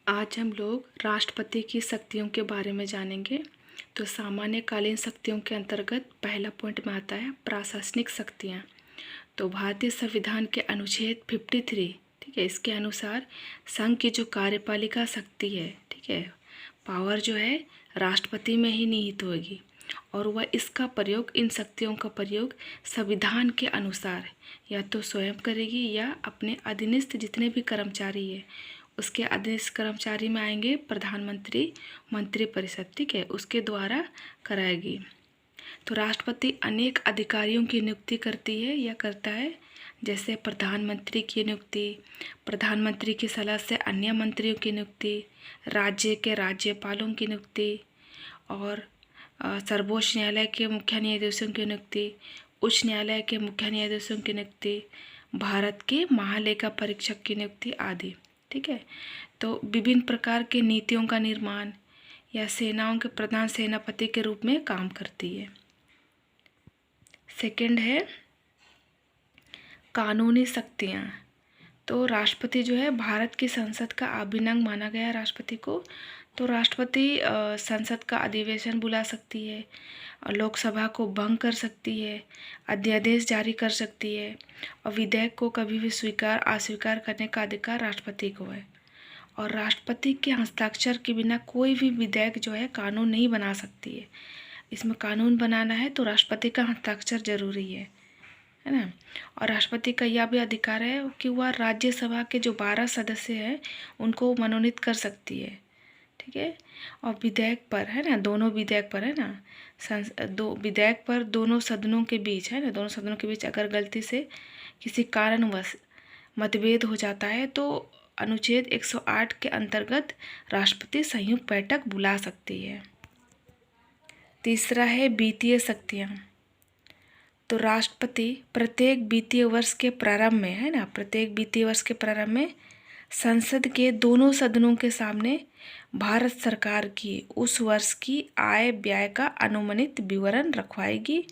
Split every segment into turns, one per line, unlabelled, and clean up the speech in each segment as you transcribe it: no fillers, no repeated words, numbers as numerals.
आज हम लोग राष्ट्रपति की शक्तियों के बारे में जानेंगे। तो सामान्यकालीन शक्तियों के अंतर्गत पहला पॉइंट में आता है प्रशासनिक शक्तियाँ। तो भारतीय संविधान के अनुच्छेद 53, ठीक है, इसके अनुसार संघ की जो कार्यपालिका शक्ति है, ठीक है, पावर जो है राष्ट्रपति में ही निहित होगी और वह इसका प्रयोग, इन शक्तियों का प्रयोग संविधान के अनुसार या तो स्वयं करेगी या अपने अधीनस्थ जितने भी कर्मचारी है उसके अधीनस्थ कर्मचारी में आएंगे प्रधानमंत्री, मंत्रिपरिषद, ठीक है, उसके द्वारा कराएगी। तो राष्ट्रपति अनेक अधिकारियों की नियुक्ति करती है या करता है, जैसे प्रधानमंत्री की नियुक्ति, प्रधानमंत्री की सलाह से अन्य मंत्रियों की नियुक्ति, राज्य के राज्यपालों की नियुक्ति और सर्वोच्च न्यायालय के मुख्य न्यायाधीशों की नियुक्ति, उच्च न्यायालय के मुख्य न्यायाधीशों की नियुक्ति, भारत के महालेखा परीक्षक की नियुक्ति आदि, ठीक है। तो विभिन्न प्रकार के नीतियों का निर्माण या सेनाओं के प्रधान सेनापति के रूप में काम करती है। सेकंड है कानूनी शक्तियाँ। तो राष्ट्रपति जो है भारत की संसद का अभिन्न अंग माना गया है राष्ट्रपति को। तो राष्ट्रपति संसद का अधिवेशन बुला सकती है, लोकसभा को भंग कर सकती है, अध्यादेश जारी कर सकती है और विधेयक को कभी भी स्वीकार अस्वीकार करने का अधिकार राष्ट्रपति को है। और राष्ट्रपति के हस्ताक्षर के बिना कोई भी विधेयक जो है कानून नहीं बना सकती है। इसमें कानून बनाना है तो राष्ट्रपति का हस्ताक्षर जरूरी है ना। और राष्ट्रपति का यह भी अधिकार है कि वह राज्यसभा के जो 12 सदस्य हैं उनको मनोनीत कर सकती है, ठीक है। और विधेयक पर है ना, दोनों विधेयक पर है ना, दो विधेयक पर दोनों सदनों के बीच है ना, दोनों सदनों के बीच अगर गलती से किसी कारणवश मतभेद हो जाता है तो अनुच्छेद 108 के अंतर्गत राष्ट्रपति संयुक्त बैठक बुला सकती है। तीसरा है वित्तीय शक्तियाँ। तो राष्ट्रपति प्रत्येक वित्तीय वर्ष के प्रारंभ में है ना, प्रत्येक वित्तीय वर्ष के प्रारंभ में संसद के दोनों सदनों के सामने भारत सरकार की उस वर्ष की आय व्यय का अनुमानित विवरण रखवाएगी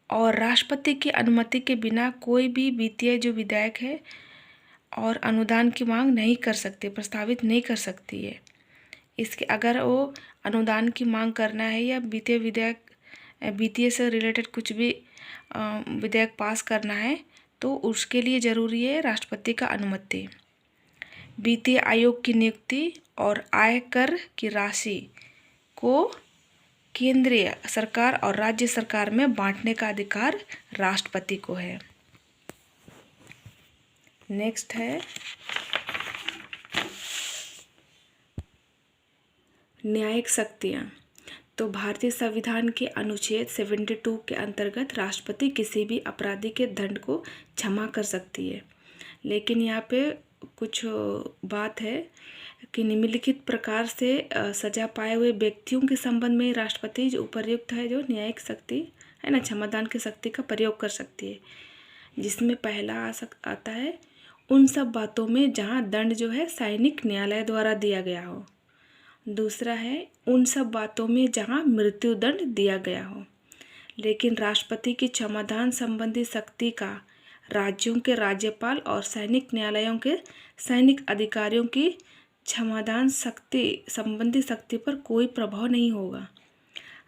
और राष्ट्रपति की अनुमति के बिना कोई भी वित्तीय जो विधेयक है और अनुदान की मांग नहीं कर सकती, प्रस्तावित नहीं कर सकती है। इसके अगर वो अनुदान की मांग करना है या वित्तीय से रिलेटेड कुछ भी विधेयक पास करना है तो उसके लिए ज़रूरी है राष्ट्रपति का अनुमति। वित्तीय आयोग की नियुक्ति और आयकर की राशि को केंद्रीय सरकार और राज्य सरकार में बांटने का अधिकार राष्ट्रपति को है। नेक्स्ट है न्यायिक शक्तियाँ। तो भारतीय संविधान के अनुच्छेद 72 के अंतर्गत राष्ट्रपति किसी भी अपराधी के दंड को क्षमा कर सकती है, लेकिन यहाँ पे कुछ बात है कि निम्नलिखित प्रकार से सजा पाए हुए व्यक्तियों के संबंध में राष्ट्रपति जो उपर्युक्त है, जो न्यायिक शक्ति है ना, क्षमादान की शक्ति का प्रयोग कर सकती है, जिसमें पहला आता है उन सब बातों में जहाँ दंड जो है सैनिक न्यायालय द्वारा दिया गया हो। दूसरा है उन सब बातों में जहाँ मृत्युदंड दिया गया हो। लेकिन राष्ट्रपति की क्षमादान संबंधी शक्ति का राज्यों के राज्यपाल और सैनिक न्यायालयों के सैनिक अधिकारियों की क्षमादान शक्ति संबंधी शक्ति पर कोई प्रभाव नहीं होगा।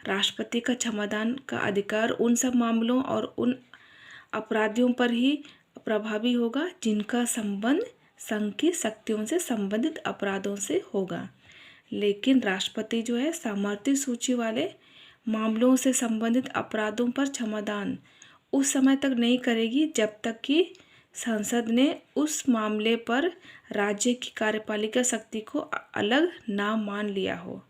राष्ट्रपति का क्षमादान का अधिकार उन सब मामलों और उन अपराधियों पर ही प्रभावी होगा जिनका संबंध संघ की शक्तियों से संबंधित अपराधों से होगा। लेकिन राष्ट्रपति जो है सामर्थ्य सूची वाले मामलों से संबंधित अपराधों पर क्षमादान उस समय तक नहीं करेगी जब तक कि संसद ने उस मामले पर राज्य की कार्यपालिका शक्ति को अलग ना मान लिया हो।